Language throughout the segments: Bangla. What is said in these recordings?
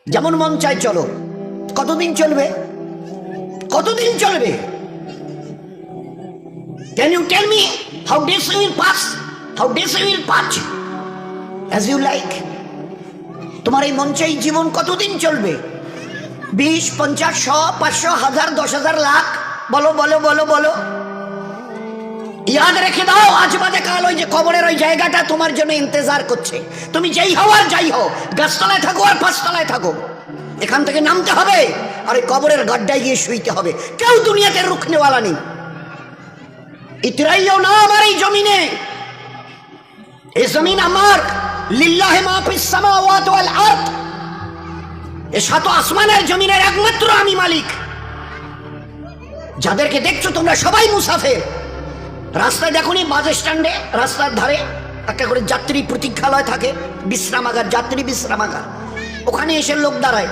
যেমন মন চায় চলো। কতদিন চলবে? কতদিন চলবে? Can you tell me how days you will pass? How days you will pass as you like? তোমার এই মন চাই জীবন কতদিন চলবে? 20, 50, 100, 500, 1000, 10,000, লাখ? বলো বলো বলো বলো। ইয়াদ রেখে দাও, আজ বাদে কাল ওই যে কবরের ওই জায়গাটা তোমার জন্য ইন্তজার করছে। তুমি যেই হও আর যাই হও, গাছতলায় থাকো আর পাঁচতলায় থাকো, এখান থেকে নামতে হবে আর এই কবরের গাড্ডায় গিয়ে শুইতে হবে। কেউ দুনিয়াতে রুখনেওয়ালা নেই। ইতরাইও না আমার এই জমিনে। এই জমিন আমার, লিল্লাহি মা ফিস সামাওয়াতি ওয়াল আরদ। এই সাত আসমানের জমিনের একমাত্র আমি মালিক। যাদেরকে দেখছো তোমরা সবাই মুসাফির। রাস্তায় দেখোনি বাস স্ট্যান্ডে রাস্তার ধারে একটা করে যাত্রী প্রতীক্ষালয় থাকে, বিশ্রামাগার, যাত্রী বিশ্রামাগার। ওখানে এসে লোক দাঁড়ায়,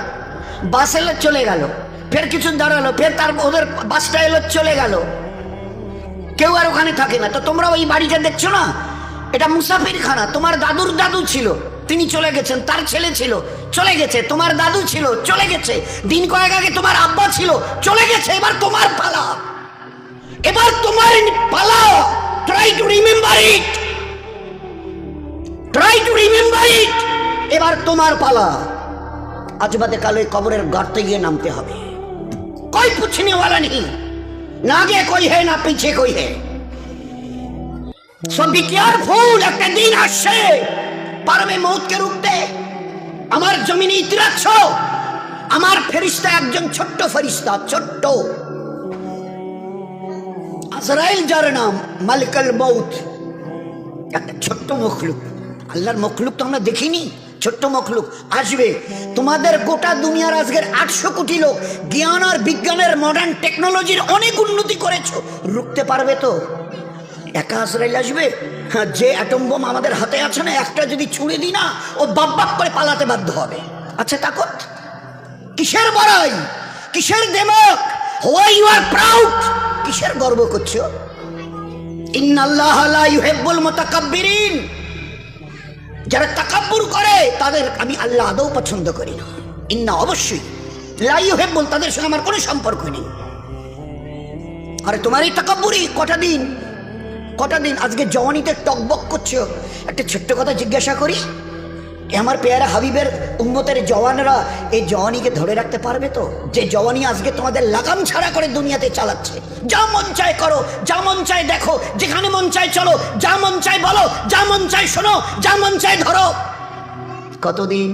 বাস এলো চলে গেল, ফের কিছু দাঁড়ালো, ফের তার ওদের বাসটা এলো চলে গেল, কেউ আর ওখানে থাকে না। তো তোমরা ওই বাড়িটা দেখছো না, এটা মুসাফিরখানা। তোমার দাদুর দাদু ছিল, তিনি চলে গেছেন, তার ছেলে ছিল চলে গেছে, তোমার দাদু ছিল চলে গেছে, দিন কয়েক আগে তোমার আব্বা ছিল চলে গেছে। এবার তোমার পালা, এবার তোমার পালা। Try to remember it, try to remember it. এবার তোমার পালা। আজ বাদে কাল ওই কবরের গর্তে গিয়ে নামতে হবে। कोई पूछने वाला नहीं, ना आगे कोई है ना पीछे कोई है। सो बी केयरफुल। একটা দিন আসছে, পারবে মৌতকে রুখতে। আমার জমিনে ইতিরাচ্ছ, আমার ফেরেশতা একজন ছোট্ট ফেরেশতা, ছোট্ট আজরাইল, যার নাম মালিকুল মউত। একটা ছোট্ট মখলুক, আল্লাহর মখলুক তো আমরা দেখিনি, ছোট্ট মখলুক আসবে। তোমাদের গোটা দুনিয়ার আজকের 800 কোটি লোক জ্ঞান আর বিজ্ঞানের মডার্ন টেকনোলজির অনেক উন্নতি করেছো, রুখতে পারবে তো? একা আজরাইল আসবে? হ্যাঁ, যে অ্যাটম বোম আমাদের হাতে আছে না, একটা যদি ছুঁড়ে দিই না, ও বাপ বাপ করে পালাতে বাধ্য হবে। আচ্ছা তাকত কিসের বড়াই, কিসের দেমক? Why you are proud? কিসের গর্ব করছো? ইন্নাল্লাহা লা ইউহিব্বুল মুতাকাব্বিরিন। যারা তাকাব্বুর করে তাদের আমি আল্লাহ আদৌ পছন্দ করি না। ইন্না, অবশ্যই, লা ইউহিব্বুল, তাদের সঙ্গে আমার কোনো সম্পর্ক নেই। আরে তোমার এই তাকাব্বুরি কটা দিন, কটা দিন আজকে জওয়ানিতে টকবক করছো। একটা ছোট্ট কথা জিজ্ঞাসা করি, আমার পেয়ারা হাবিবের উম্মতের জওয়ানরা এই জওয়ানিকে ধরে রাখতে পারবে তো? যে জওয়ানি আজকে তোমাদের লাগাম ছাড়া করে দুনিয়াতে চালাচ্ছে। যা মন চায় করো, যা মন চায় দেখো, যেখানে মন চায় চলো, যা মন চায় বলো, যা মন চায় শোনো, যা মন চায় ধরো। কতদিন?